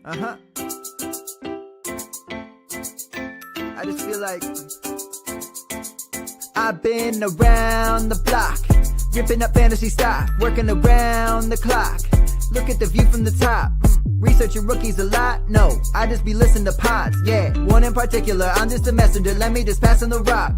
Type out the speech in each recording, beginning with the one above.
Uh-huh. I just feel like I've been around the block, ripping up fantasy stock, working around the clock. Look at the view from the top. Researching rookies a lot? No, I just be listening to pods, yeah. One in particular, I'm just a messenger, let me just pass on the rock.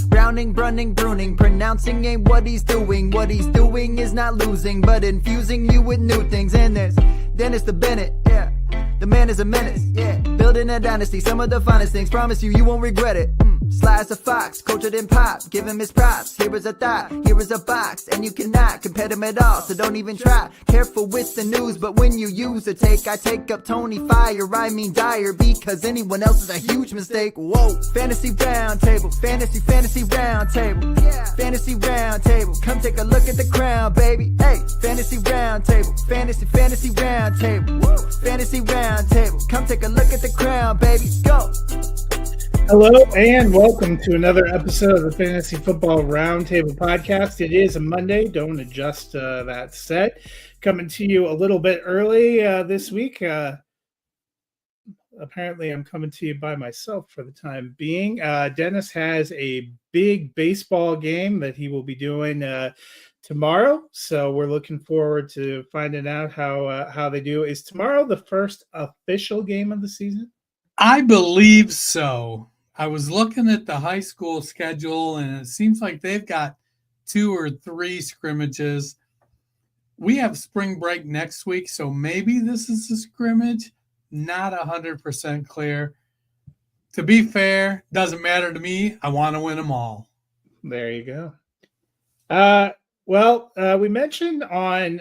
Browning, brunning, pruning, pronouncing ain't what he's doing. What he's doing is not losing, but infusing you with new things. And there's Dennis the Bennett, yeah. The man is a menace, yeah. Building a dynasty, some of the finest things. Promise you, you won't regret it. Sly as a fox, cultured in pop. Give him his props. Here is a thought, here is a box, and you cannot compare them at all. So don't even try. Careful with the news, but when you use a take, I take up Tony Fire. I mean Dyer, because anyone else is a huge mistake. Whoa, fantasy round table, fantasy round table, yeah. Fantasy round table. Come take a look at the crown, baby. Hey, fantasy round table, fantasy round table, woo. Fantasy round table. Come take a look at the crown, baby. Go. Hello and welcome to another episode of the Fantasy Football Roundtable Podcast. It is a Monday. Don't adjust that set. Coming to you a little bit early this week. Apparently, I'm coming to you by myself for the time being. Dennis has a big baseball game that he will be doing tomorrow, so we're looking forward to finding out how they do. Is tomorrow the first official game of the season? I believe so. I was looking at the high school schedule, and it seems like they've got 2 or 3 scrimmages. We have spring break next week, so maybe this is a scrimmage. Not 100% clear. To be fair, doesn't matter to me. I want to win them all. There you go. We mentioned on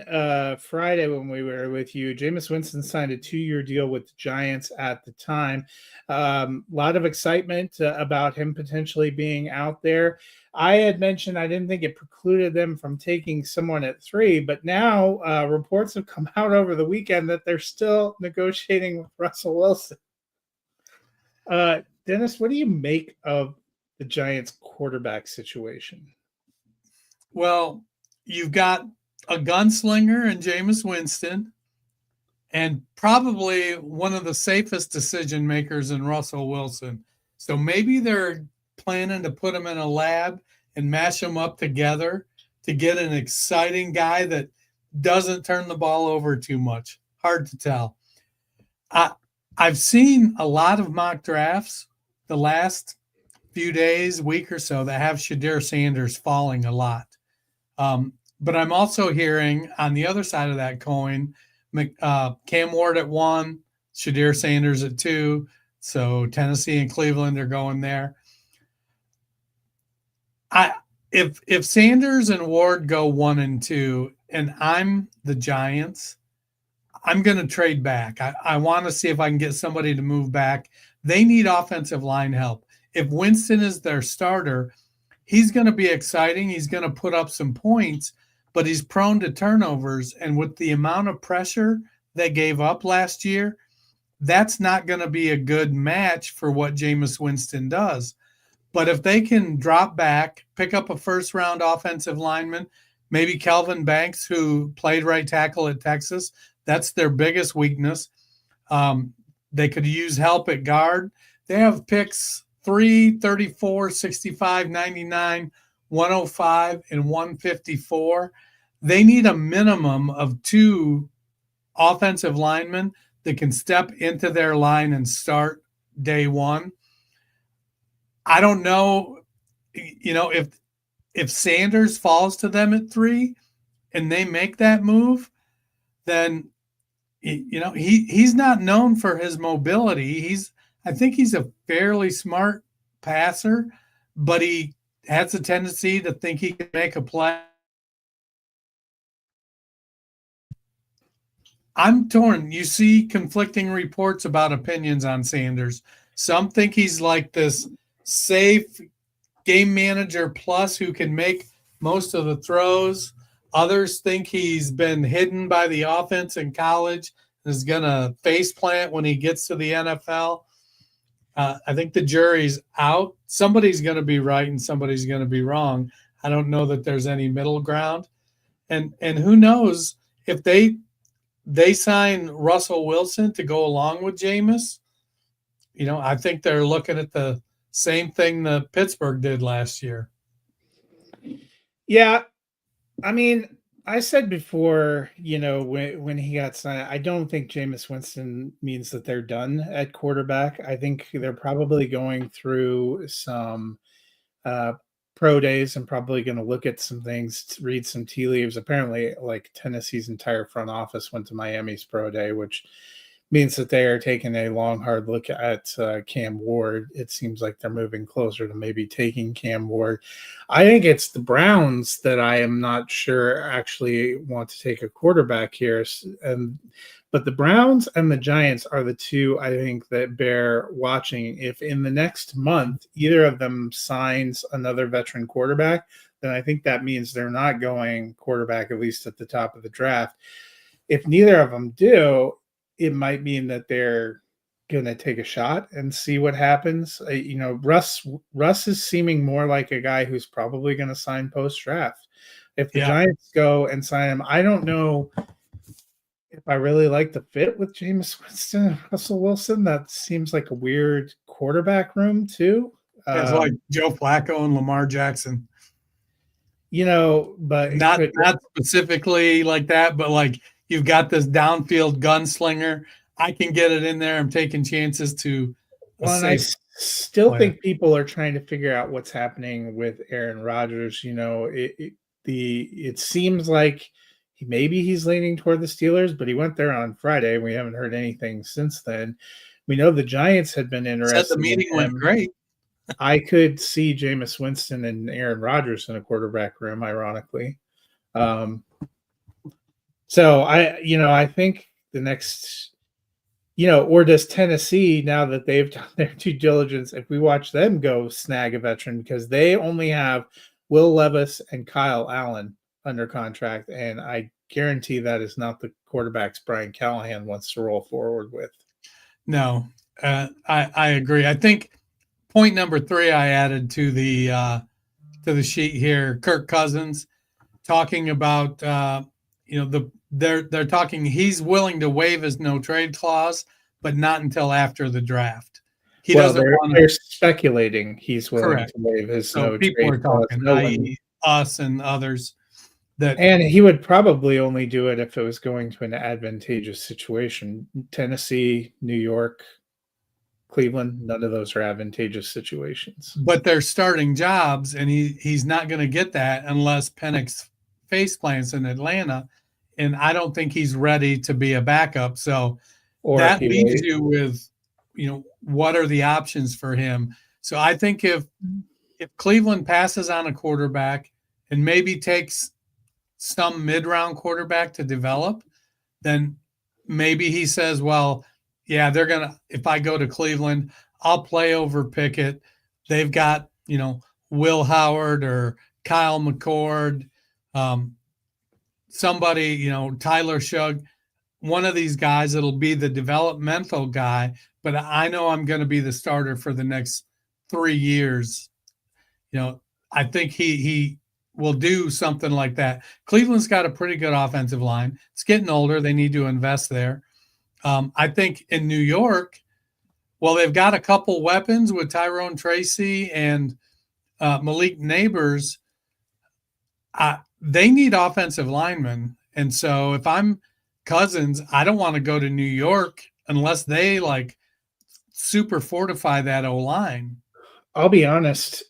Friday when we were with you, Jameis Winston signed a 2-year deal with the Giants at the time. A lot of excitement about him potentially being out there. I had mentioned I didn't think it precluded them from taking someone at 3, but now reports have come out over the weekend that they're still negotiating with Russell Wilson. Dennis, what do you make of the Giants quarterback situation? Well, you've got a gunslinger in Jameis Winston and probably one of the safest decision makers in Russell Wilson. So maybe they're planning to put him in a lab and mash them up together to get an exciting guy that doesn't turn the ball over too much. Hard to tell. I've seen a lot of mock drafts the last few days, week or so, that have Shedeur Sanders falling a lot. But I'm also hearing on the other side of that coin, Cam Ward at 1, Shedeur Sanders at 2. So Tennessee and Cleveland are going there. If Sanders and Ward go 1 and 2, and I'm the Giants, I'm going to trade back. I want to see if I can get somebody to move back. They need offensive line help. If Winston is their starter, he's going to be exciting. He's going to put up some points, but he's prone to turnovers. And with the amount of pressure they gave up last year, that's not going to be a good match for what Jameis Winston does. But if they can drop back, pick up a first-round offensive lineman, maybe Kelvin Banks, who played right tackle at Texas, that's their biggest weakness. They could use help at guard. They have picks 3, 34, 65, 99, 105, and 154. They need a minimum of 2 offensive linemen that can step into their line and start day 1. I don't know, if Sanders falls to them at 3 and they make that move, then, he's not known for his mobility. I think he's a fairly smart passer, but he has a tendency to think he can make a play. I'm torn. You see conflicting reports about opinions on Sanders. Some think he's like this safe game manager plus who can make most of the throws. Others think he's been hidden by the offense in college and is going to face plant when he gets to the NFL. I think the jury's out. Somebody's going to be right and somebody's going to be wrong. I don't know that there's any middle ground. And who knows if they they sign Russell Wilson to go along with Jameis, I think they're looking at the same thing that Pittsburgh did last year. Yeah, I mean, I said before, when he got signed, I don't think Jameis Winston means that they're done at quarterback. I think they're probably going through some uh, pro days and probably going to look at some things, read some tea leaves. Apparently, like Tennessee's entire front office went to Miami's pro day, which means that they are taking a long, hard look at Cam Ward. It seems like they're moving closer to maybe taking Cam Ward. I think it's the Browns that I am not sure actually want to take a quarterback here. But the Browns and the Giants are the two I think that bear watching. If in the next month either of them signs another veteran quarterback, then I think that means they're not going quarterback, at least at the top of the draft. If neither of them do, it might mean that they're going to take a shot and see what happens. Russ is seeming more like a guy who's probably going to sign post-draft. If the Giants go and sign him, I don't know if I really like the fit with Jameis Winston and Russell Wilson. That seems like a weird quarterback room too. It's like Joe Flacco and Lamar Jackson. But not specifically like that, but like you've got this downfield gunslinger. I can get it in there. I'm taking chances to. Well, I still think people are trying to figure out what's happening with Aaron Rodgers. It seems like maybe he's leaning toward the Steelers, but he went there on Friday. We haven't heard anything since then. We know the Giants had been interested. Said the meeting went great. I could see Jameis Winston and Aaron Rodgers in a quarterback room, ironically. So I think the next, or does Tennessee, now that they've done their due diligence, if we watch them go snag a veteran, because they only have Will Levis and Kyle Allen under contract, and I guarantee that is not the quarterbacks Brian Callahan wants to roll forward with. No, I agree. I think point number 3 I added to the sheet here. Kirk Cousins talking about they're talking. He's willing to waive his no trade clause, but not until after the draft. They're speculating he's willing to waive his no trade clause. People are talking, i.e., us and others. And he would probably only do it if it was going to an advantageous situation. Tennessee, New York, Cleveland, none of those are advantageous situations. But they're starting jobs, and he's not going to get that unless Penix face plants in Atlanta, and I don't think he's ready to be a backup. So that leaves you with, what are the options for him? So I think if Cleveland passes on a quarterback and maybe takes some mid-round quarterback to develop, then maybe he says, well, yeah, they're going to, if I go to Cleveland, I'll play over Pickett. They've got, Will Howard or Kyle McCord, somebody, Tyler Shugg, one of these guys that'll be the developmental guy, but I know I'm going to be the starter for the next 3 years. I think he will do something like that. Cleveland's got a pretty good offensive line. It's getting older. They need to invest there. I think in New York, they've got a couple weapons with Tyrone Tracy and Malik Neighbors. They need offensive linemen. And so if I'm Cousins, I don't want to go to New York unless they super fortify that O-line. I'll be honest.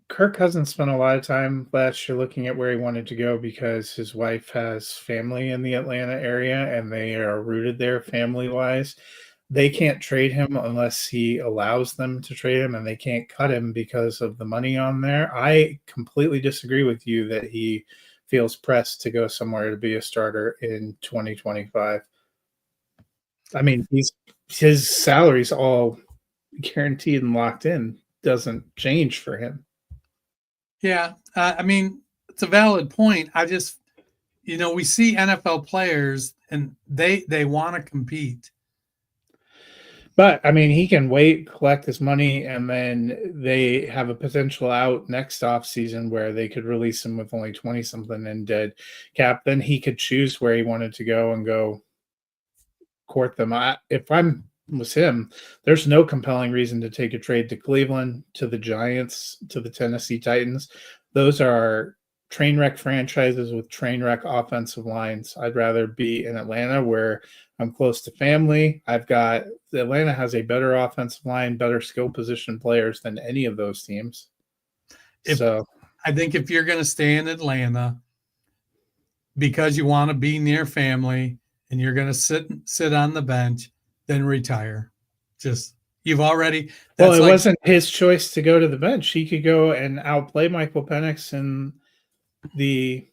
Kirk Cousins spent a lot of time last year looking at where he wanted to go because his wife has family in the Atlanta area and they are rooted there family-wise. They can't trade him unless he allows them to trade him, and they can't cut him because of the money on there. I completely disagree with you that he feels pressed to go somewhere to be a starter in 2025. I mean, his salary's all guaranteed and locked in. Doesn't change for him. Yeah, I mean, it's a valid point. I just, we see NFL players and they want to compete. But, I mean, he can wait, collect his money, and then they have a potential out next offseason where they could release him with only 20-something in dead cap. Then he could choose where he wanted to go and go court them. If I'm was him, there's no compelling reason to take a trade to Cleveland, to the Giants, to the Tennessee Titans. Those are train wreck franchises with train wreck offensive lines. I'd rather be in Atlanta where I'm close to family. Atlanta has a better offensive line, better skill position players than any of those teams. I think if you're going to stay in Atlanta because you want to be near family and you're going to sit on the bench, then retire. It wasn't his choice to go to the bench. He could go and outplay Michael Penix in the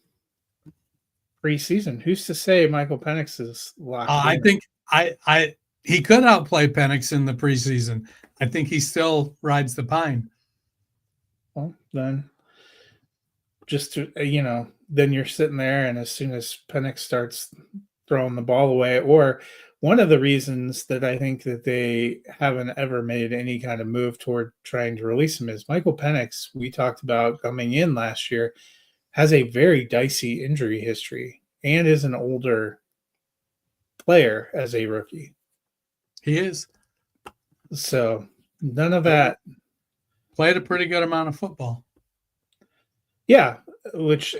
preseason. Who's to say Michael Penix is locked in? I think he could outplay Penix in the preseason. I think he still rides the pine. Well, then then you're sitting there, and as soon as Penix starts throwing the ball away, or one of the reasons that I think that they haven't ever made any kind of move toward trying to release him is Michael Penix, we talked about coming in last year, has a very dicey injury history and is an older player as a rookie. He is. So none of that. Played a pretty good amount of football. Yeah,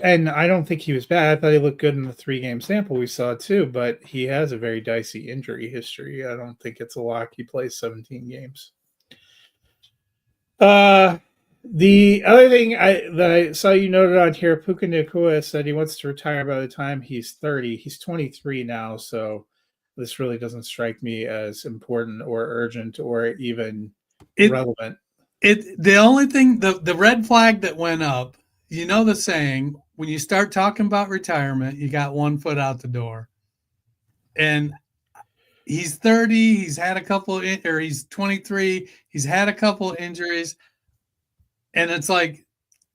and I don't think he was bad. I thought he looked good in the 3-game sample we saw too, but he has a very dicey injury history. I don't think it's a lock he plays 17 games. The other thing that I saw you noted on here, Puka Nacua said he wants to retire by the time he's 30. He's 23 now, so this really doesn't strike me as important or urgent or even relevant. The only thing, the red flag that went up, the saying, when you start talking about retirement, you got one foot out the door. And he's 30, he's he's 23, he's had a couple injuries. And it's like,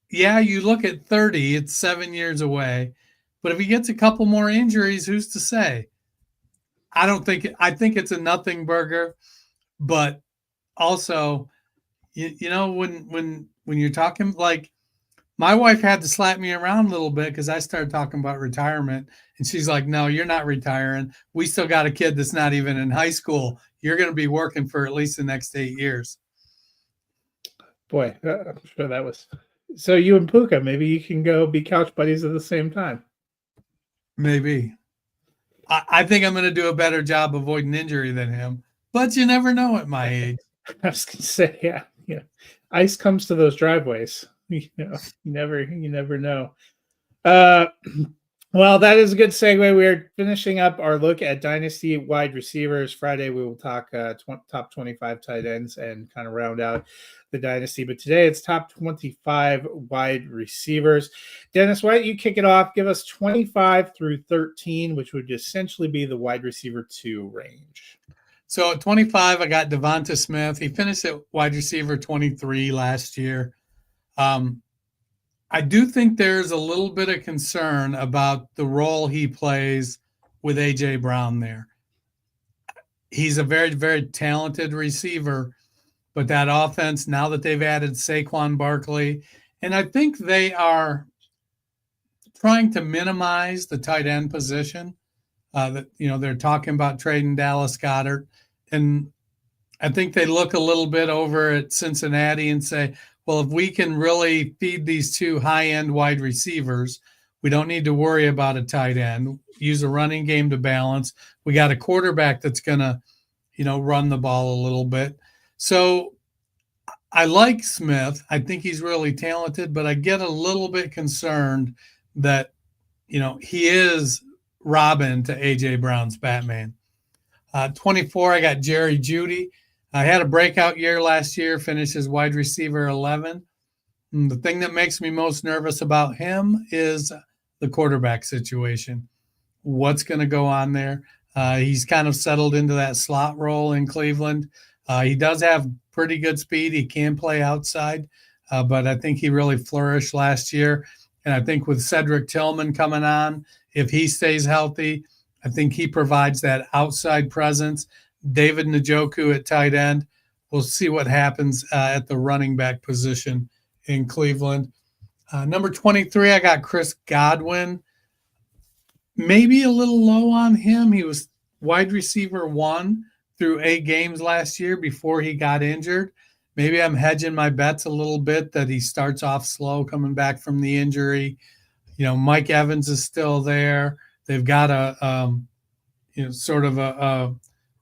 yeah, you look at 30, it's 7 years away. But if he gets a couple more injuries, who's to say? I think it's a nothing burger. But also, when you're talking, like, my wife had to slap me around a little bit because I started talking about retirement. And she's like, no, you're not retiring. We still got a kid that's not even in high school. You're going to be working for at least the next 8 years. Boy, I'm sure that was. So you and Puka, maybe you can go be couch buddies at the same time. Maybe. I think I'm going to do a better job avoiding injury than him. But you never know at my age. I was going to say, yeah. Ice comes to those driveways. You never know. Well, that is a good segue. We're finishing up our look at Dynasty wide receivers. Friday, we will talk top 25 tight ends and kind of round out the Dynasty. But today, it's top 25 wide receivers. Dennis, why don't you kick it off? Give us 25 through 13, which would essentially be the wide receiver 2 range. So at 25, I got Devonta Smith. He finished at wide receiver 23 last year. I do think there's a little bit of concern about the role he plays with A.J. Brown there. He's a very, very talented receiver, but that offense, now that they've added Saquon Barkley, and I think they are trying to minimize the tight end position. They're talking about trading Dallas Goedert, and I think they look a little bit over at Cincinnati and say, well, if we can really feed these 2 high-end wide receivers, we don't need to worry about a tight end. Use a running game to balance. We got a quarterback that's going to, run the ball a little bit. So I like Smith. I think he's really talented, but I get a little bit concerned that, he is Robin to A.J. Brown's Batman. 24, I got Jerry Jeudy. I had a breakout year last year, finished as wide receiver 11. And the thing that makes me most nervous about him is the quarterback situation. What's going to go on there? He's kind of settled into that slot role in Cleveland. He does have pretty good speed. He can play outside, but I think he really flourished last year. And I think with Cedric Tillman coming on, if he stays healthy, I think he provides that outside presence. David Njoku at tight end. We'll see what happens at the running back position in Cleveland. Number 23, I got Chris Godwin. Maybe a little low on him. He was wide receiver 1 through 8 games last year before he got injured. Maybe I'm hedging my bets a little bit that he starts off slow coming back from the injury. Mike Evans is still there. They've got a sort of a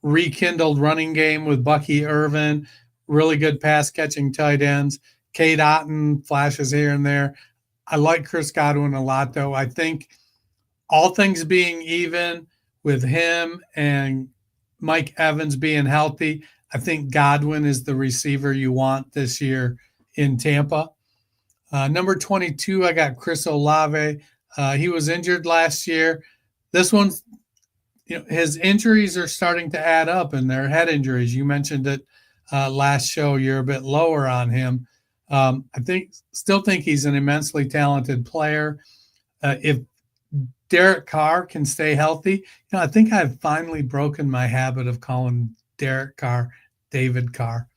rekindled running game with Bucky Irvin, really good pass catching tight ends. Cade Otton flashes here and there. I like Chris Godwin a lot, though. I think all things being even with him and Mike Evans being healthy, I think Godwin is the receiver you want this year in Tampa. Number 22, I got Chris Olave. He was injured last year. This one's, his injuries are starting to add up, and they're head injuries. You mentioned it last show. You're a bit lower on him. I still think he's an immensely talented player. If Derek Carr can stay healthy, I think I've finally broken my habit of calling Derek Carr David Carr.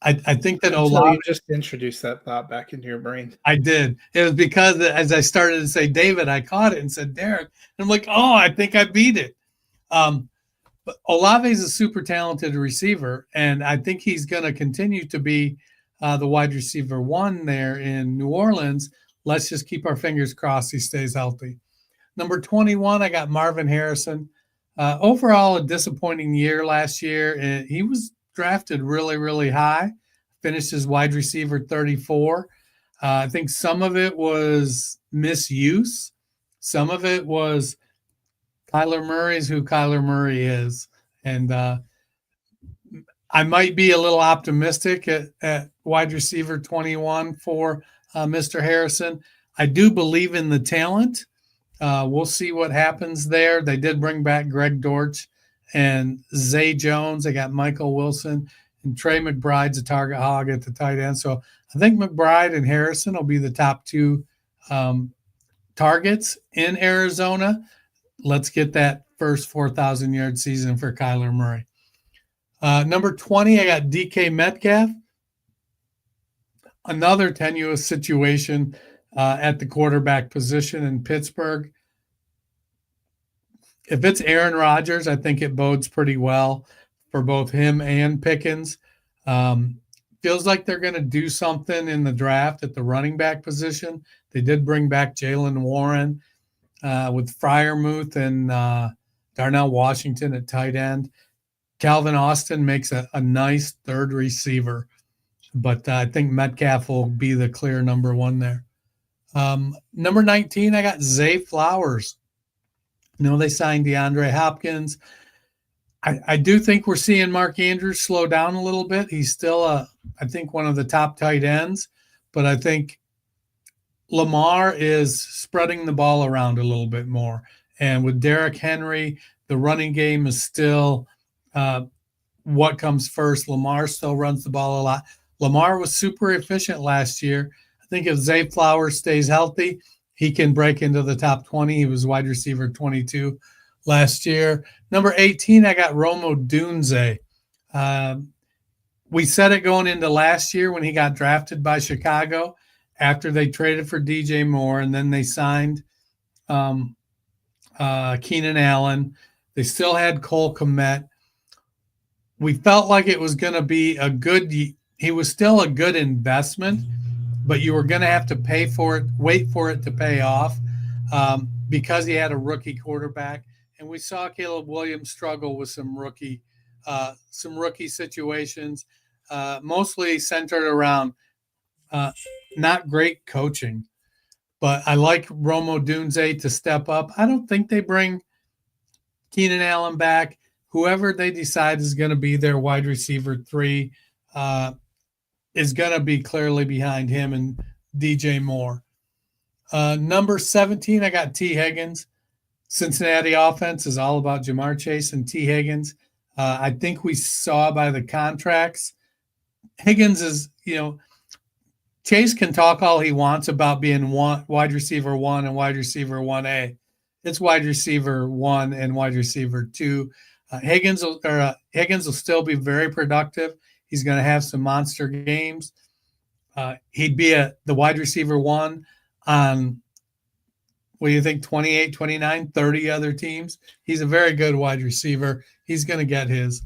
I think that Olave just introduced that thought back into your brain. I did. It was because as I started to say David, I caught it and said Derek. And I'm like, oh, I think I beat it. But Olave is a super talented receiver, and I think he's going to continue to be the wide receiver 1 there in New Orleans. Let's just keep our fingers crossed he stays healthy. Number 21, I got Marvin Harrison. Overall, a disappointing year last year. He was drafted really, really high, finished as wide receiver 34. I think some of it was misuse. Some of it was Kyler Murray's who Kyler Murray is. And I might be a little optimistic at wide receiver 21 for Mr. Harrison. I do believe in the talent. We'll see what happens there. They did bring back Greg Dortch and Zay Jones. They got Michael Wilson, and Trey McBride's a target hog at the tight end. So I think McBride and Harrison will be the top 2 targets in Arizona. Let's get that first 4,000-yard season for Kyler Murray. Number 20, I got DK Metcalf. Another tenuous situation at the quarterback position in Pittsburgh. If it's Aaron Rodgers, I think it bodes pretty well for both him and Pickens. Feels like they're going to do something in the draft at the running back position. They did bring back Jalen Warren with Freiermuth and Darnell Washington at tight end. Calvin Austin makes a nice third receiver, but I think Metcalf will be the clear number 1 there. Number 19, I got Zay Flowers. They signed DeAndre Hopkins. I do think we're seeing Mark Andrews slow down a little bit. He's still, I think, one of the top tight ends, but I think Lamar is spreading the ball around a little bit more. And with Derrick Henry, the running game is still what comes first. Lamar still runs the ball a lot. Lamar was super efficient last year. I think if Zay Flowers stays healthy, he can break into the top 20. He was wide receiver 22 last year. Number 18, I got Rome Odunze. We said it going into last year when he got drafted by Chicago after they traded for DJ Moore, and then they signed Keenan Allen. They still had Cole Kmet. We felt like it was going to be he was still a good investment, but you were going to have to pay for it, wait for it to pay off because he had a rookie quarterback. And we saw Caleb Williams struggle with some rookie situations, mostly centered around not great coaching. But I like Rome Odunze to step up. I don't think they bring Keenan Allen back. Whoever they decide is going to be their wide receiver 3 is going to be clearly behind him and DJ Moore. Number 17, I got T. Higgins. Cincinnati offense is all about Jamar Chase and T. Higgins. I think we saw by the contracts, Higgins is, Chase can talk all he wants about being wide receiver 1 and wide receiver 1A. It's wide receiver 1 and wide receiver 2. Higgins will still be very productive. He's going to have some monster games. He'd be the wide receiver 1 on what do you think, 28, 29, 30 other teams. He's a very good wide receiver. He's going to get his.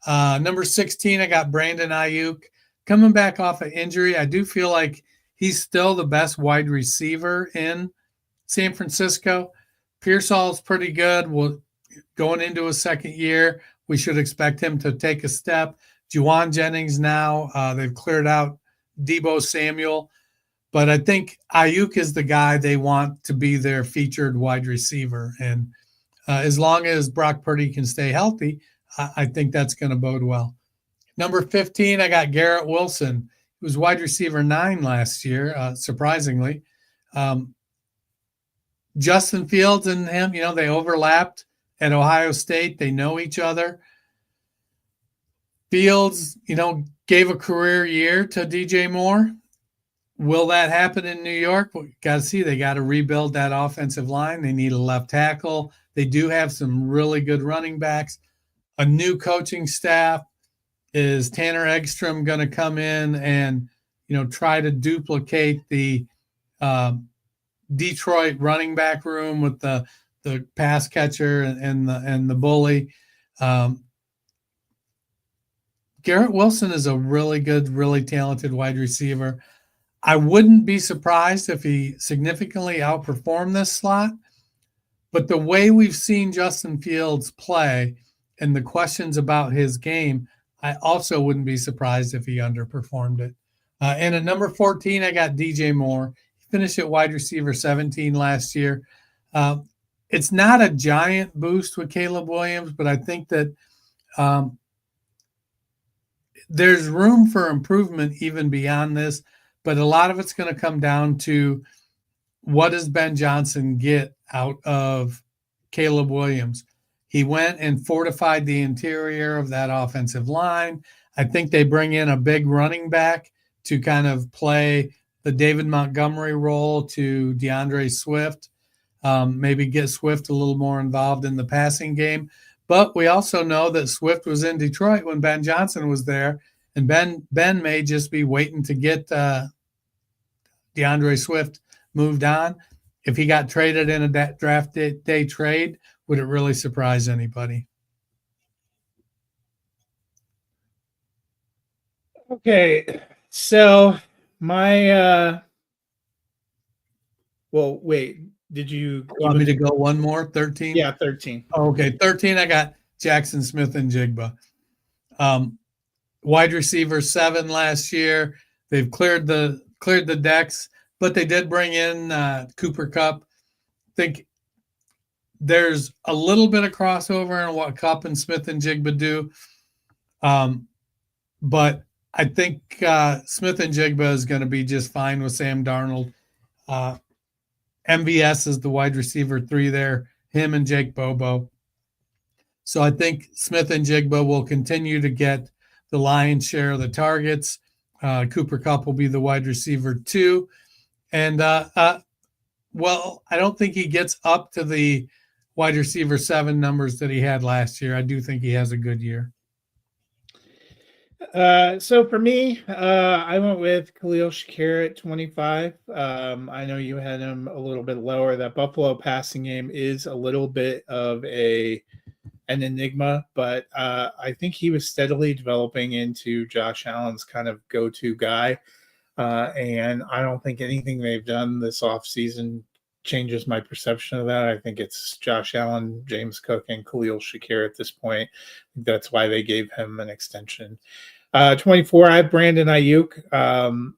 Number 16, I got Brandon Ayuk. Coming back off an injury, I do feel like he's still the best wide receiver in San Francisco. Pearsall's pretty good. Going into his second year, we should expect him to take a step. Juwan Jennings now, they've cleared out Deebo Samuel. But I think Ayuk is the guy they want to be their featured wide receiver. And as long as Brock Purdy can stay healthy, I think that's going to bode well. Number 15, I got Garrett Wilson. He was wide receiver 9 last year, surprisingly. Justin Fields and him, they overlapped at Ohio State. They know each other. Fields, gave a career year to DJ Moore. Will that happen in New York? We got to see. They got to rebuild that offensive line. They need a left tackle. They do have some really good running backs. A new coaching staff. Is Tanner Eggstrom going to come in and, try to duplicate the Detroit running back room with the pass catcher and the bully? Garrett Wilson is a really good, really talented wide receiver. I wouldn't be surprised if he significantly outperformed this slot, but the way we've seen Justin Fields play and the questions about his game, I also wouldn't be surprised if he underperformed it. And at number 14, I got DJ Moore. He finished at wide receiver 17 last year. It's not a giant boost with Caleb Williams, but I think that there's room for improvement even beyond this. But a lot of it's going to come down to what does Ben Johnson get out of Caleb Williams? He went and fortified the interior of that offensive line. I think they bring in a big running back to kind of play the David Montgomery role to DeAndre Swift, maybe get Swift a little more involved in the passing game. But we also know that Swift was in Detroit when Ben Johnson was there, and Ben may just be waiting to get DeAndre Swift moved on. If he got traded in a draft day trade, would it really surprise anybody? Okay, so my well, wait, did you want me to go one more? 13? Yeah, 13. Oh, okay, 13, I got Jackson Smith and Jigba. Wide receiver 7 last year. They've cleared the decks, but they did bring in Cooper Kupp. I think there's a little bit of crossover in what Kupp and Smith and Jigba do. But I think Smith and Jigba is going to be just fine with Sam Darnold. MVS is the wide receiver 3 there, him and Jake Bobo. So I think Smith and Jigba will continue to get the lion's share of the targets. Cooper Kupp will be the wide receiver 2. And, well, I don't think he gets up to the wide receiver 7 numbers that he had last year. I do think he has a good year. So for me, I went with Khalil Shakir at 25. I know you had him a little bit lower. That Buffalo passing game is a little bit of an enigma, but I think he was steadily developing into Josh Allen's kind of go-to guy. And I don't think anything they've done this offseason changes my perception of that. I think it's Josh Allen, James Cook, and Khalil Shakir at this point. That's why they gave him an extension. 24, I have Brandon Ayuk.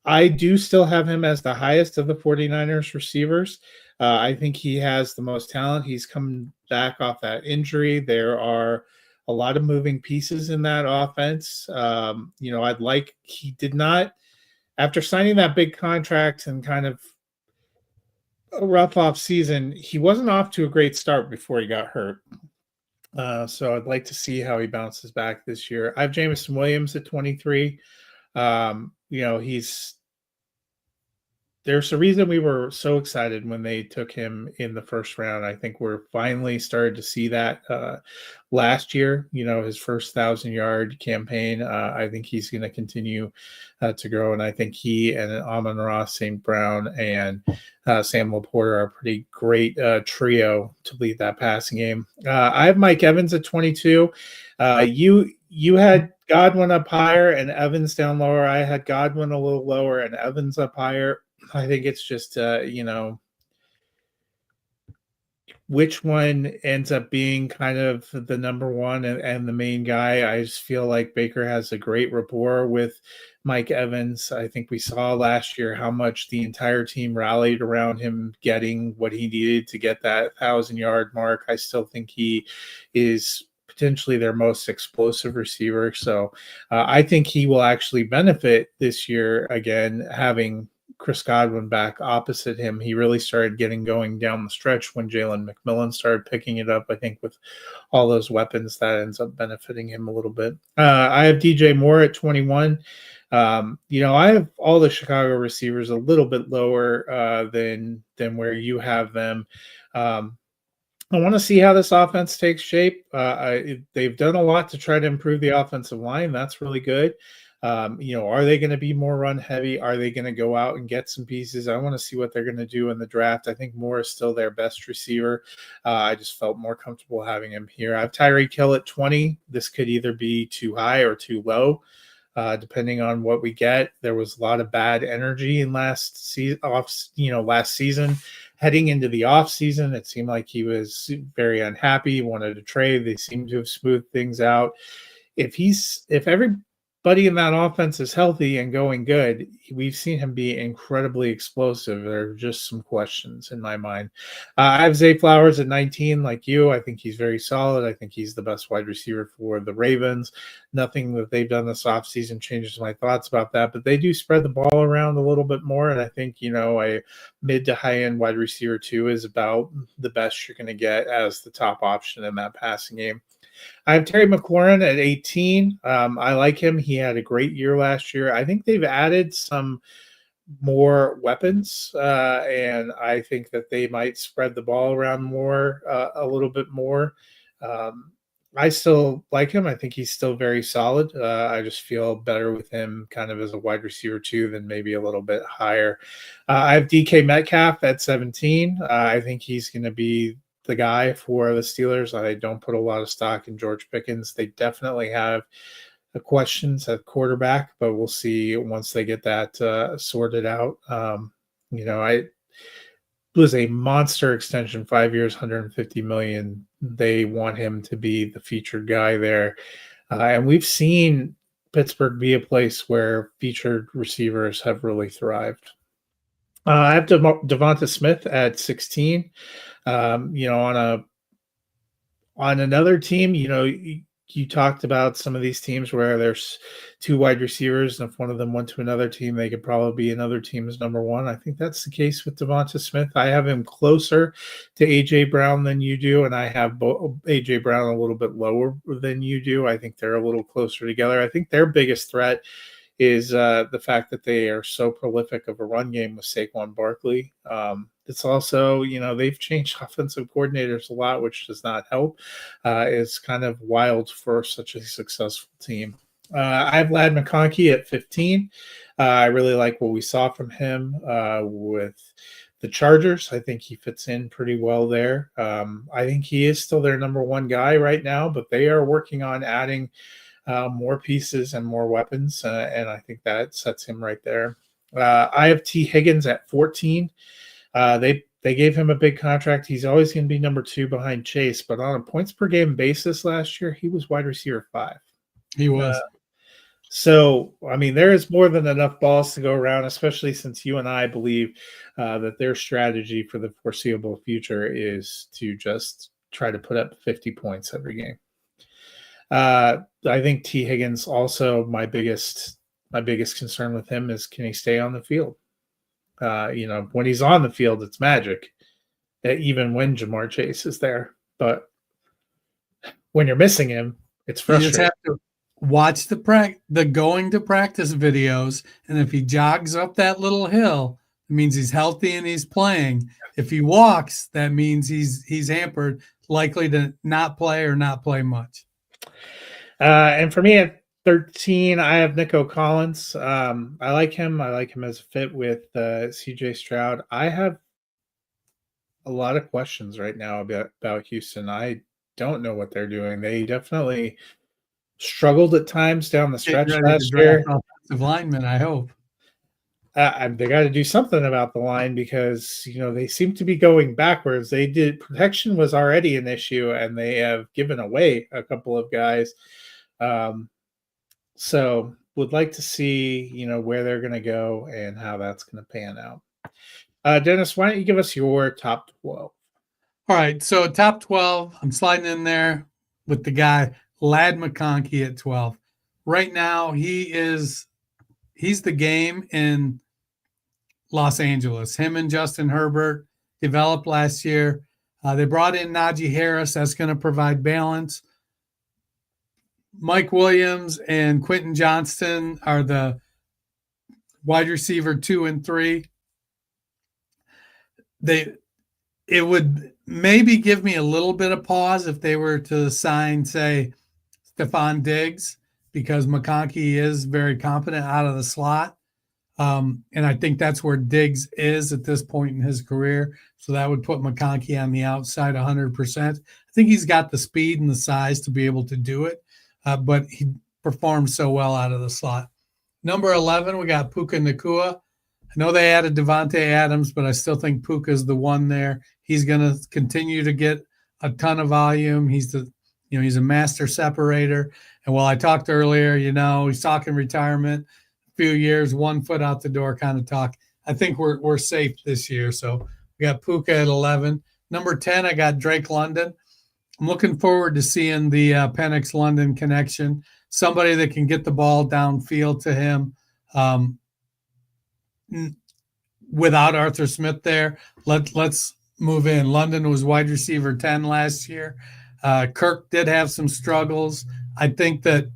I do still have him as the highest of the 49ers receivers. I think he has the most talent. He's come back off that injury. There are a lot of moving pieces in that offense. He did not, after signing that big contract and kind of a rough off season, he wasn't off to a great start before he got hurt. So I'd like to see how he bounces back this year. I have Jameson Williams at 23. He's there's a reason we were so excited when they took him in the first round. I think we're finally started to see that last year, his first 1,000-yard campaign. I think he's going to continue to grow. And I think he and Amon-Ra St. Brown and Sam Laporta are a pretty great trio to lead that passing game. I have Mike Evans at 22. You had Godwin up higher and Evans down lower. I had Godwin a little lower and Evans up higher. I think it's just, which one ends up being kind of the number one and the main guy. I just feel like Baker has a great rapport with Mike Evans. I think we saw last year how much the entire team rallied around him getting what he needed to get that 1,000-yard mark. I still think he is potentially their most explosive receiver. So I think he will actually benefit this year again, having Chris Godwin back opposite him. He really started getting going down the stretch when Jalen McMillan started picking it up. I think with all those weapons, that ends up benefiting him a little bit. I have DJ Moore at 21. I have all the Chicago receivers a little bit lower than where you have them. I want to see how this offense takes shape. They've done a lot to try to improve the offensive line. That's really good. Are they going to be more run heavy? Are they going to go out and get some pieces? I want to see what they're going to do in the draft. I think Moore is still their best receiver. I just felt more comfortable having him here. I have Tyreek Hill at 20. This could either be too high or too low, depending on what we get. There was a lot of bad energy in last season. Heading into the offseason, it seemed like he was very unhappy, wanted to trade. They seem to have smoothed things out. If everybody in that offense is healthy and going good, we've seen him be incredibly explosive. There are just some questions in my mind. I have Zay Flowers at 19, like you. I think he's very solid. I think he's the best wide receiver for the Ravens. Nothing that they've done this offseason changes my thoughts about that, but they do spread the ball around a little bit more, and I think, a mid to high-end wide receiver 2 is about the best you're going to get as the top option in that passing game. I have Terry McLaurin at 18. I like him. He had a great year last year. I think they've added some more weapons, and I think that they might spread the ball around more, a little bit more. I still like him. I think he's still very solid. I just feel better with him kind of as a wide receiver 2 than maybe a little bit higher. I have DK Metcalf at 17. I think he's going to be the guy for the Steelers. I don't put a lot of stock in George Pickens. They definitely have questions at quarterback, but we'll see once they get that sorted out. I was a monster extension, 5 years, $150 million. They want him to be the featured guy there. And we've seen Pittsburgh be a place where featured receivers have really thrived. I have Devonta Smith at 16. On another team, you talked about some of these teams where there's 2 wide receivers, and if one of them went to another team, they could probably be another team's number 1. I think that's the case with Devonta Smith. I have him closer to A.J. Brown than you do, and I have A.J. Brown a little bit lower than you do. I think they're a little closer together. I think their biggest threat is the fact that they are so prolific of a run game with Saquon Barkley. It's also, they've changed offensive coordinators a lot, which does not help. It's kind of wild for such a successful team. I have Ladd McConkey at 15. I really like what we saw from him with the Chargers. I think he fits in pretty well there. I think he is still their number 1 guy right now, but they are working on adding more pieces and more weapons, and I think that sets him right there. I have T. Higgins at 14. They gave him a big contract. He's always going to be number 2 behind Chase, but on a points per game basis last year, he was wide receiver 5. He was. There is more than enough balls to go around, especially since you and I believe that their strategy for the foreseeable future is to just try to put up 50 points every game. I think T. Higgins also, my biggest concern with him is, can he stay on the field? When he's on the field, it's magic, even when Jamar Chase is there. But when you're missing him, it's frustrating. You just have to watch the going to practice videos, and if he jogs up that little hill, it means he's healthy and he's playing. If he walks, that means he's hampered, likely to not play or not play much. And for me at 13, I have Nico Collins. I like him. I like him as a fit with CJ Stroud. I have a lot of questions right now about Houston. I don't know what they're doing. They definitely struggled at times down the stretch last year. Offensive lineman, I hope. They got to do something about the line because they seem to be going backwards. Protection was already an issue, and they have given away a couple of guys. So would like to see where they're going to go and how that's going to pan out. Dennis, why don't you give us your top 12? All right, so top 12, I'm sliding in there with the guy Ladd McConkey at 12. Right now, he's the game in Los Angeles. Him and Justin Herbert developed last year. They brought in Najee Harris. That's going to provide balance. Mike Williams and Quentin Johnston are the wide receiver 2 and 3. It would maybe give me a little bit of pause if they were to sign, say, Stephon Diggs, because McConkey is very competent out of the slot. And I think that's where Diggs is at this point in his career. So that would put McConkey on the outside 100%. I think he's got the speed and the size to be able to do it, but he performs so well out of the slot. Number 11, we got Puka Nacua. I know they added Devontae Adams, but I still think Puka is the one there. He's going to continue to get a ton of volume. He's a master separator. And while I talked earlier, he's talking retirement, a few years, 1 foot out the door kind of talk. I think we're safe this year. So we got Puka at 11. Number 10, I got Drake London. I'm looking forward to seeing the Penix London connection. Somebody that can get the ball downfield to him. Without Arthur Smith there, let's move in. London was wide receiver 10 last year. Kirk did have some struggles. I think that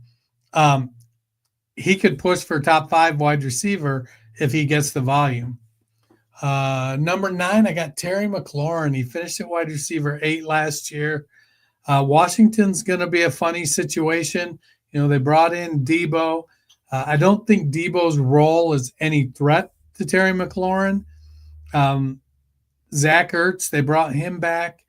he could push for top 5 wide receiver if he gets the volume. Number 9, I got Terry McLaurin. He finished at wide receiver 8 last year. Washington's going to be a funny situation. They brought in Debo. I don't think Debo's role is any threat to Terry McLaurin. Zach Ertz, they brought him back.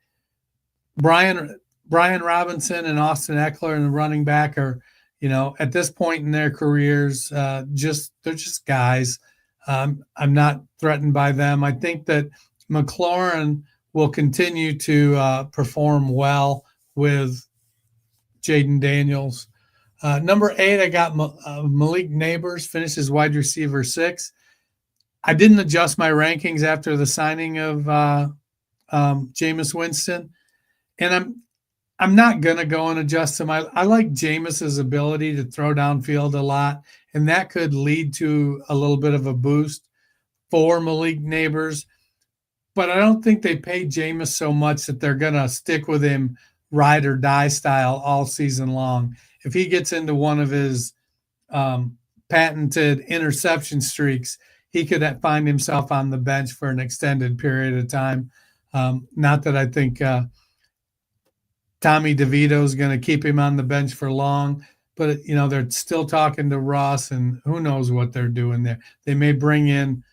Brian Robinson and Austin Eckler and the running back are, at this point in their careers, they're just guys. I'm not threatened by them. I think that McLaurin will continue to perform well with Jaden Daniels. Number 8, I got Malik Neighbors, finishes wide receiver 6. I didn't adjust my rankings after the signing of Jameis Winston, and I'm not going to go and adjust them. I like Jameis's ability to throw downfield a lot, and that could lead to a little bit of a boost for Malik Neighbors. But I don't think they paid Jameis so much that they're going to stick with him ride or die style all season long. If he gets into one of his patented interception streaks, he could find himself on the bench for an extended period of time. Not that I think Tommy DeVito is going to keep him on the bench for long, but they're still talking to Ross, and who knows what they're doing there. They may bring in,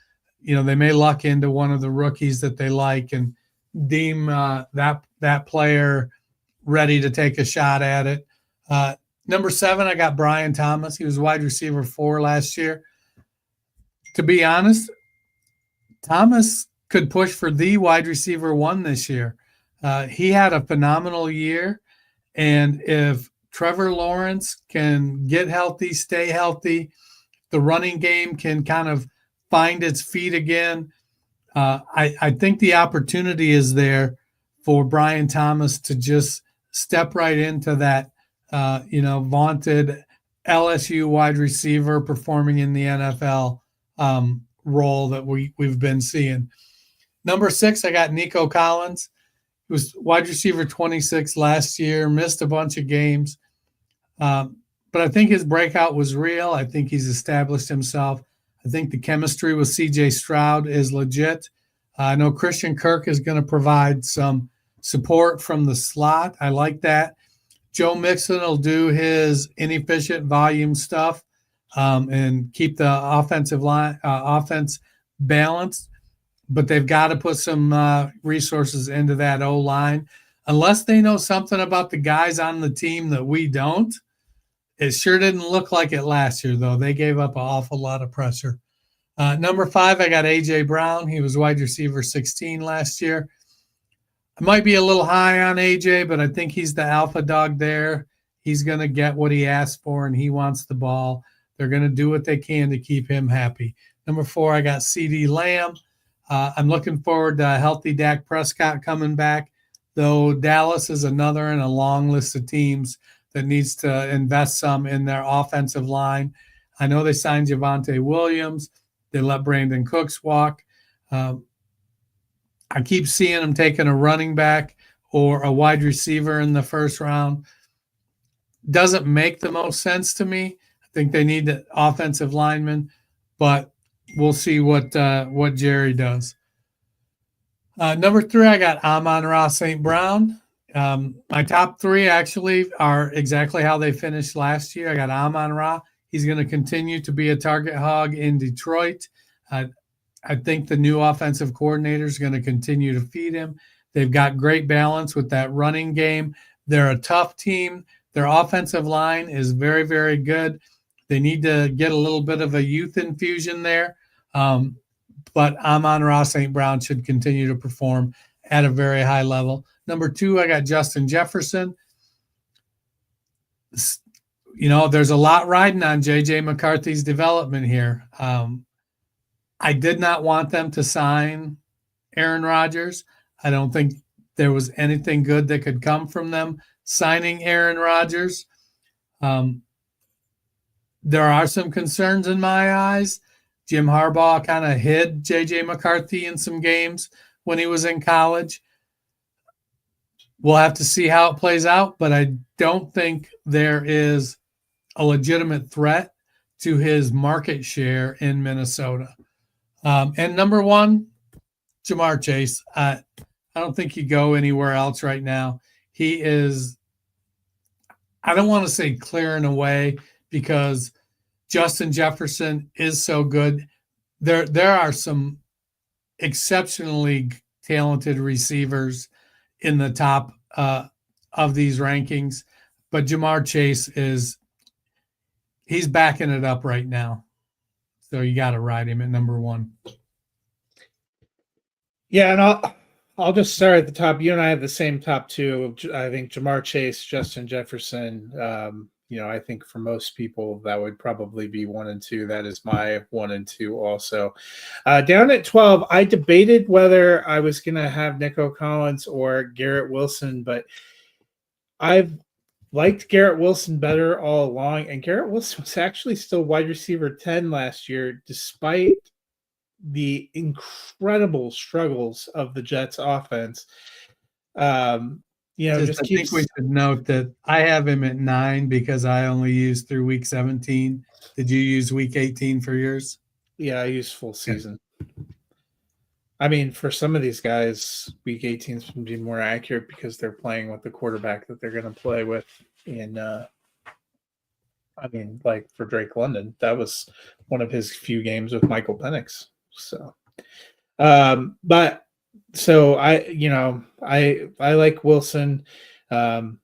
they may luck into one of the rookies that they like and deem that player ready to take a shot at it. Number 7, I got Brian Thomas. He was wide receiver 4 last year. To be honest, Thomas could push for the wide receiver 1 this year. He had a phenomenal year, and if Trevor Lawrence can get healthy, stay healthy, the running game can kind of find its feet again, I think the opportunity is there for Brian Thomas to just step right into that, vaunted LSU wide receiver performing in the NFL role that we've been seeing. Number 6, I got Nico Collins. He was wide receiver 26 last year, missed a bunch of games. But I think his breakout was real. I think he's established himself. I I think the chemistry with CJ Stroud is legit. I know Christian Kirk is going to provide some support from the slot. I like that. Joe Mixon will do his inefficient volume stuff and keep the offensive line offense balanced. But they've got to put some resources into that O-line. Unless they know something about the guys on the team that we don't. It sure didn't look like it last year, though. They gave up an awful lot of pressure. Number 5, I got A.J. Brown. He was wide receiver 16 last year. I might be a little high on A.J., but I think he's the alpha dog there. He's going to get what he asked for, and he wants the ball. They're going to do what they can to keep him happy. Number 4, I got C.D. Lamb. I'm looking forward to a healthy Dak Prescott coming back, though Dallas is another in a long list of teams that needs to invest some in their offensive line. I know they signed Javonte Williams. They let Brandon Cooks walk. I keep seeing them taking a running back or a wide receiver in the first round. Doesn't make the most sense to me. I think they need the offensive lineman, but we'll see what Jerry does. Number 3, I got Amon-Ra St. Brown. My top 3 actually are exactly how they finished last year. I got Amon-Ra. He's going to continue to be a target hog in Detroit. I think the new offensive coordinator is going to continue to feed him. They've got great balance with that running game. They're a tough team. Their offensive line is very, very good. They need to get a little bit of a youth infusion there. But Amon-Ra St. Brown should continue to perform at a very high level. Number 2, I got Justin Jefferson. You know, there's a lot riding on J.J. McCarthy's development here. I did not want them to sign Aaron Rodgers. I don't think there was anything good that could come from them signing Aaron Rodgers. There are some concerns in my eyes. Jim Harbaugh kind of hid J.J. McCarthy in some games when he was in college. We'll have to see how it plays out, but I don't think there is a legitimate threat to his market share in Minnesota. And number 1, Jamar Chase. I don't think you go anywhere else right now. He is, I don't want to say clearing away because Justin Jefferson is so good. There are some exceptionally talented receivers in the top of these rankings, but Jamar Chase he's backing it up right now. So you got to ride him at number 1. Yeah, and I'll just start at the top. You and I have the same top 2. I think Jamar Chase, Justin Jefferson. I think for most people that would probably be 1 and 2. That is my 1 and 2 also. Down at 12, I debated whether I was going to have Nico Collins or Garrett Wilson, but I've liked Garrett Wilson better all along. And Garrett Wilson was actually still wide receiver 10 last year, despite the incredible struggles of the Jets offense. I think we should note that I have him at 9 because I only used through week 17. Did you use week 18 for yours? Yeah, I used full season. I mean, for some of these guys, week 18 is going to be more accurate because they're playing with the quarterback that they're going to play with. And like for Drake London, that was one of his few games with Michael Penix. So, I like Wilson. I'm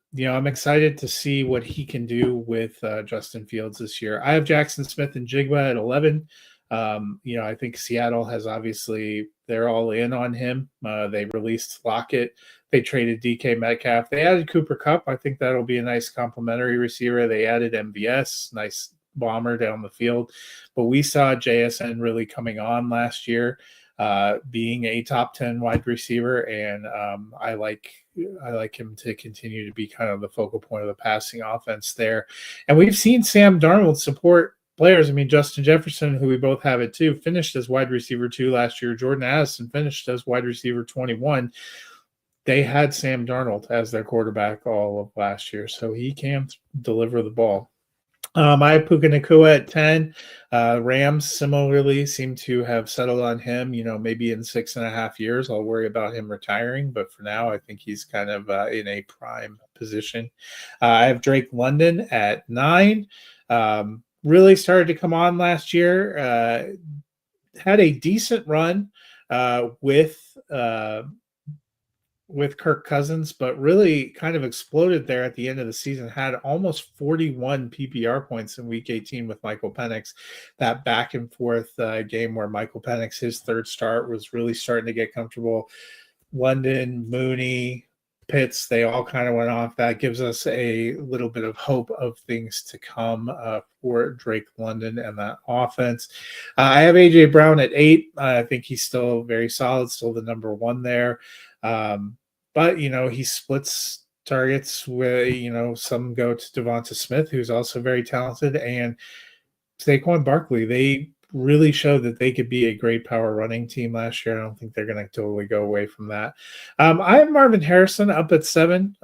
excited to see what he can do with Justin Fields this year. I have Jackson Smith and Jigba at 11. I think Seattle has obviously, they're all in on him. They released Lockett. They traded DK Metcalf. They added Cooper Kupp. I think that'll be a nice complementary receiver. They added MVS, nice bomber down the field. But we saw JSN really coming on last year, being a top 10 wide receiver. And I like him to continue to be kind of the focal point of the passing offense there. And we've seen Sam Darnold support players. I mean, Justin Jefferson, who we both have it too, finished as wide receiver 2 last year. Jordan Addison finished as wide receiver 21. They had Sam Darnold as their quarterback all of last year, so he can deliver the ball. I have Puka Nacua at 10. Rams similarly seem to have settled on him. Maybe in 6.5 years, I'll worry about him retiring. But for now, I think he's kind of in a prime position. I have Drake London at 9. Really started to come on last year. Had a decent run with Kirk Cousins, but really kind of exploded there at the end of the season. Had almost 41 PPR points in Week 18 with Michael Penix. That back and forth game where Michael Penix, his third start, was really starting to get comfortable. London, Mooney, Pitts, they all kind of went off. That gives us a little bit of hope of things to come for Drake London and that offense. I have A.J. Brown at 8. I think he's still very solid, still the number 1 there. But, he splits targets where, some go to Devonta Smith, who's also very talented, and Saquon Barkley. They really showed that they could be a great power running team last year. I don't think they're going to totally go away from that. I have Marvin Harrison up at 7.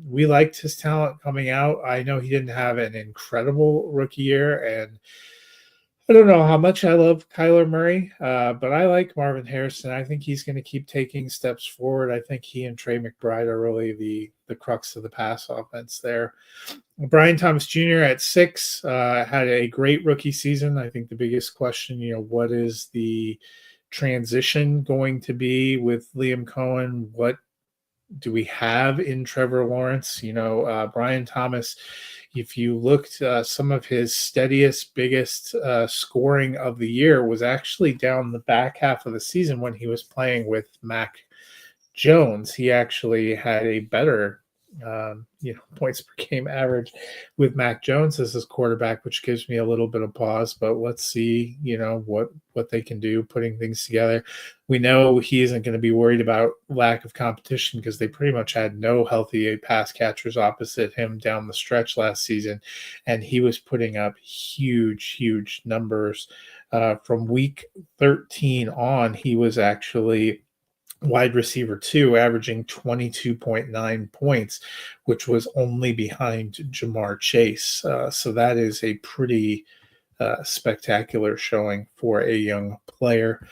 We liked his talent coming out. I know he didn't have an incredible rookie year, and I don't know how much I love Kyler Murray, but I like Marvin Harrison. I think he's going to keep taking steps forward. I think he and Trey McBride are really the crux of the pass offense there. Brian Thomas Jr. at 6 had a great rookie season. I think the biggest question, what is the transition going to be with Liam Cohen? What do we have in Trevor Lawrence? Brian Thomas, if you looked, some of his steadiest, biggest scoring of the year was actually down the back half of the season when he was playing with Mac Jones. He actually had a better points per game average with Mac Jones as his quarterback, which gives me a little bit of pause. But let's see, what they can do putting things together. We know he isn't going to be worried about lack of competition because they pretty much had no healthy pass catchers opposite him down the stretch last season, and he was putting up huge numbers. From week 13 on, he was actually wide receiver 2, averaging 22.9 points, which was only behind Jamar Chase. So that is a pretty spectacular showing for a young player.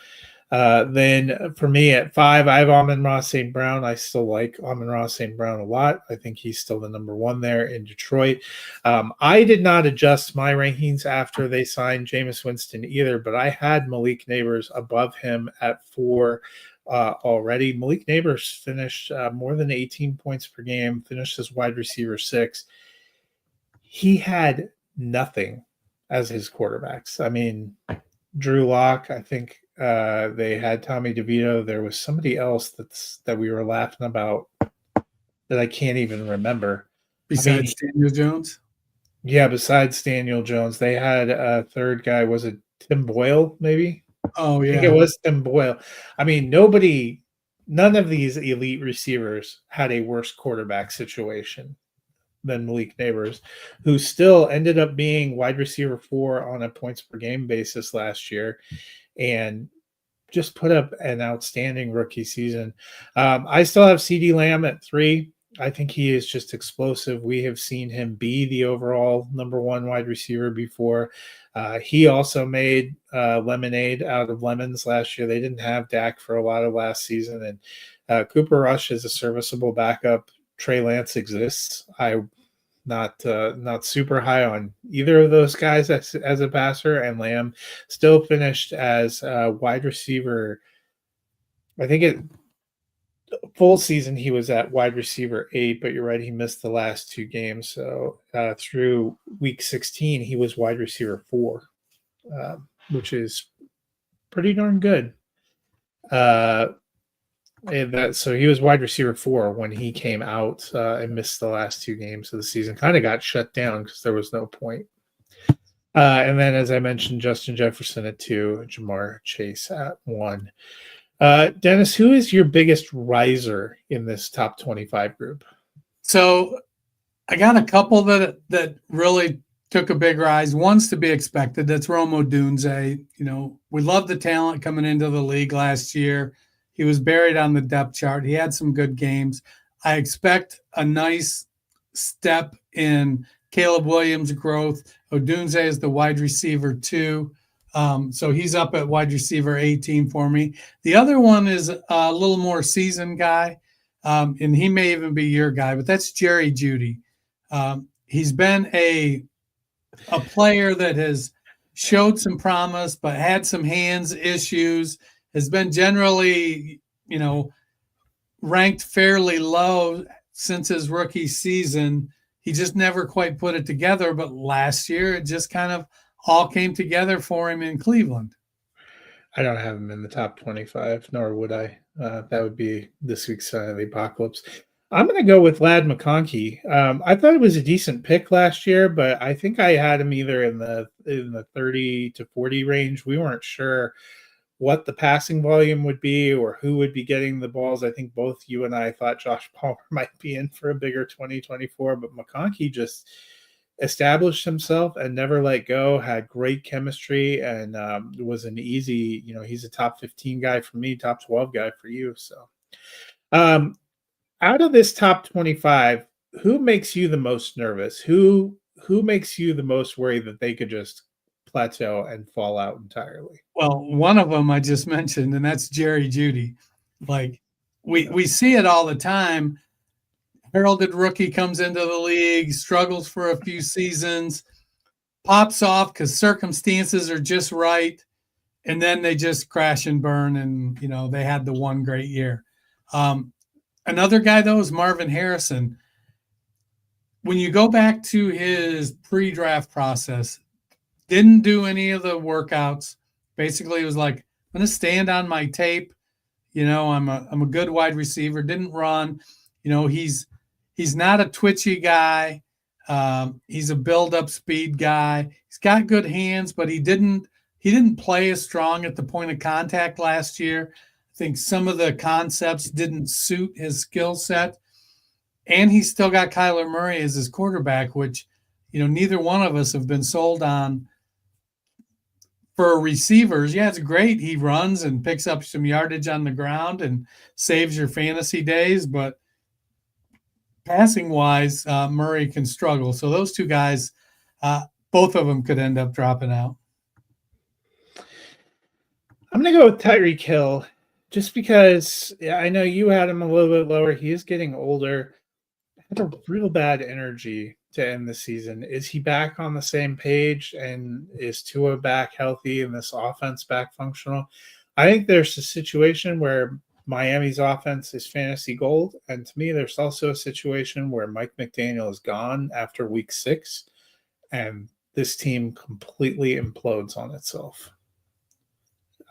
Then for me at 5, I have Amon-Ra St. Brown. I still like Amon-Ra St. Brown a lot. I think he's still the number 1 there in Detroit. I did not adjust my rankings after they signed Jameis Winston either, but I had Malik Neighbors above him at 4 already. Malik Neighbors finished more than 18 points per game, finished as wide receiver 6. He had nothing as his quarterbacks. I mean, Drew Lock, I think they had Tommy DeVito. There was somebody else that we were laughing about that I can't even remember. Besides Daniel Jones? Yeah, besides Daniel Jones. They had a third guy. Was it Tim Boyle, maybe? Oh, yeah. I think it was Tim Boyle. I mean, none of these elite receivers had a worse quarterback situation than Malik Neighbors, who still ended up being wide receiver 4 on a points per game basis last year and just put up an outstanding rookie season. I still have CeeDee Lamb at 3. I think he is just explosive. We have seen him be the overall number 1 wide receiver before. He also made lemonade out of lemons last year. They didn't have Dak for a lot of last season, and Cooper Rush is a serviceable backup. Trey Lance exists. I'm not super high on either of those guys as a passer, and Lamb still finished as a wide receiver. I think full season he was at wide receiver 8, but you're right, he missed the last 2 games. So through week 16, he was wide receiver 4, which is pretty darn good. So he was wide receiver 4 when he came out and missed the last 2 games of the season. Kind of got shut down because there was no point. And then, as I mentioned, Justin Jefferson at 2, Jamar Chase at 1. Dennis, who is your biggest riser in this top 25 group? So I got a couple that really took a big rise. One's to be expected. That's Rome Odunze. We love the talent coming into the league last year. He was buried on the depth chart. He had some good games. I expect a nice step in Caleb Williams growth. Odunze is the wide receiver 2. So he's up at wide receiver 18 for me. The other one is a little more seasoned guy, and he may even be your guy, but that's Jerry Jeudy. He's been a player that has showed some promise, but had some hands issues, has been generally, ranked fairly low since his rookie season. He just never quite put it together, but last year it just kind of all came together for him in Cleveland. I don't have him in the top 25, nor would I. That would be this week's Sign of the Apocalypse. I'm going to go with Ladd McConkey. I thought it was a decent pick last year, but I think I had him either in the 30 to 40 range. We weren't sure what the passing volume would be or who would be getting the balls. I think both you and I thought Josh Palmer might be in for a bigger 2024, but McConkey just established himself and never let go, had great chemistry, and was an easy, he's a top 15 guy for me, top 12 guy for you. So out of this top 25, who makes you the most nervous? Who makes you the most worried that they could just plateau and fall out entirely? Well, one of them I just mentioned, and that's Jerry Jeudy. Like we see it all the time. Heralded rookie comes into the league, struggles for a few seasons, pops off because circumstances are just right, and then they just crash and burn, and they had the one great year. Another guy, though, is Marvin Harrison. When you go back to his pre-draft process, didn't do any of the workouts. Basically, it was like, I'm going to stand on my tape. I'm a good wide receiver. Didn't run. He's not a twitchy guy. He's a build-up speed guy. He's got good hands, but he didn't play as strong at the point of contact last year. I think some of the concepts didn't suit his skill set. And he's still got Kyler Murray as his quarterback, which, neither one of us have been sold on. For receivers, yeah, it's great. He runs and picks up some yardage on the ground and saves your fantasy days, but passing-wise, Murray can struggle. So those two guys, both of them could end up dropping out. I'm going to go with Tyreek Hill just because I know you had him a little bit lower. He is getting older. Had a real bad energy to end the season. Is he back on the same page, and is Tua back healthy and this offense back functional? I think there's a situation where Miami's offense is fantasy gold, and to me there's also a situation where Mike McDaniel is gone after week 6 and this team completely implodes on itself.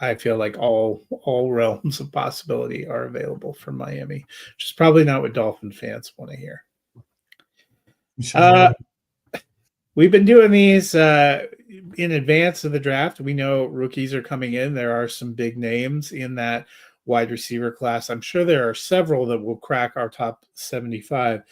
I feel like all realms of possibility are available for Miami, which is probably not what Dolphin fans want to hear. Sure. We've been doing these in advance of the draft. We know rookies are coming in. There are some big names in that wide receiver class. I'm sure there are several that will crack our top 75.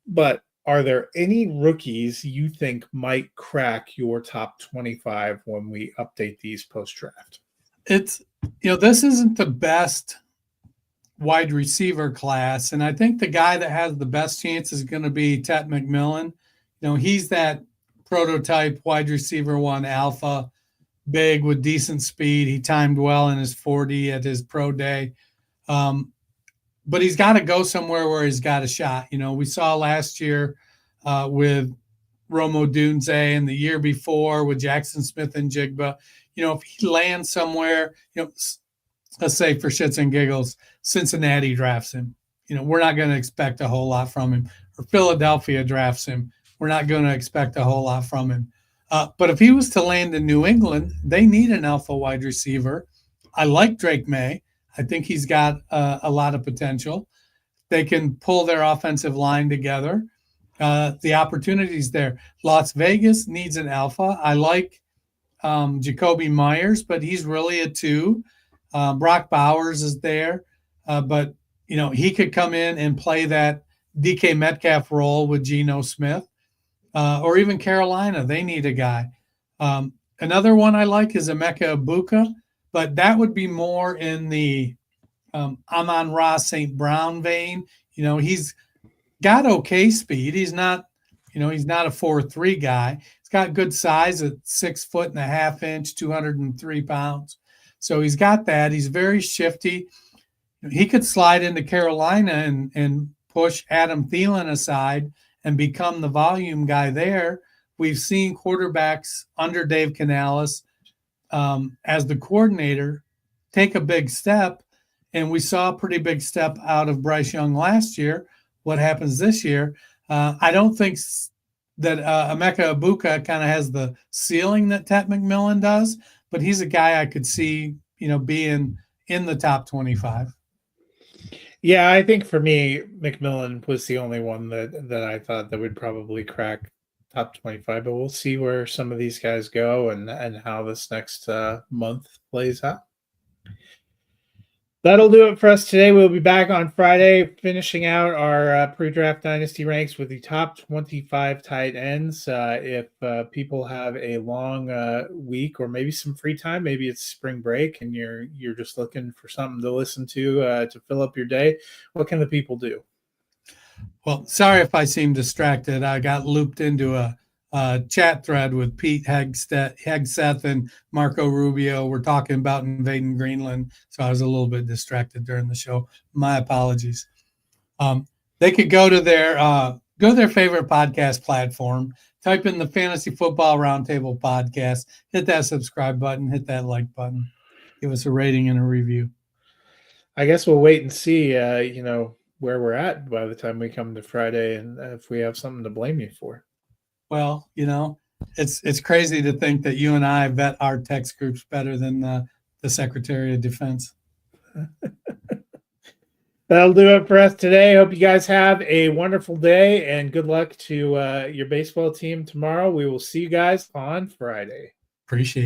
But are there any rookies you think might crack your top 25 when we update these post-draft? It's, this isn't the best wide receiver class, and I think the guy that has the best chance is going to be Tet McMillan. He's that prototype wide receiver 1 alpha, big with decent speed. He timed well in his 40 at his pro day. But he's got to go somewhere where he's got a shot. We saw last year with Rome Odunze and the year before with Jackson Smith and Jigba. If he lands somewhere, let's say for shits and giggles, Cincinnati drafts him. We're not going to expect a whole lot from him. Or Philadelphia drafts him. We're not going to expect a whole lot from him. But if he was to land in New England, they need an alpha wide receiver. I like Drake May. I think he's got a lot of potential. They can pull their offensive line together. The opportunity's there. Las Vegas needs an alpha. I like Jacoby Myers, but he's really a 2. Brock Bowers is there, but he could come in and play that DK Metcalf role with Geno Smith, or even Carolina. They need a guy. Another one I like is Emeka Ibuka, but that would be more in the Amon-Ra St. Brown vein. He's got okay speed. He's not, He's not a 4'3" guy. He's got good size at 6'1.5", 203 pounds. So he's got that. He's very shifty. He could slide into Carolina and push Adam Thielen aside and become the volume guy there. We've seen quarterbacks under Dave Canales as the coordinator take a big step, and we saw a pretty big step out of Bryce Young last year. What happens this year? I don't think that Emeka Ibuka kind of has the ceiling that Ted McMillan does, but he's a guy I could see, being in the top 25. Yeah, I think for me, McMillan was the only one that I thought that would probably crack top 25, but we'll see where some of these guys go and how this next month plays out. That'll do it for us today. We'll be back on Friday, finishing out our pre-draft dynasty ranks with the top 25 tight ends. If people have a long week or maybe some free time, maybe it's spring break and you're just looking for something to listen to fill up your day, what can the people do? Well, sorry if I seem distracted. I got looped into a chat thread with Pete Hegseth and Marco Rubio. We're talking about invading Greenland, so I was a little bit distracted during the show. My apologies. They could go to their favorite podcast platform, type in the Fantasy Football Roundtable podcast, hit that subscribe button, hit that like button, give us a rating and a review. I guess we'll wait and see, where we're at by the time we come to Friday, and if we have something to blame you for. Well, it's crazy to think that you and I vet our text groups better than the Secretary of Defense. That'll do it for us today. Hope you guys have a wonderful day and good luck to your baseball team tomorrow. We will see you guys on Friday. Appreciate it.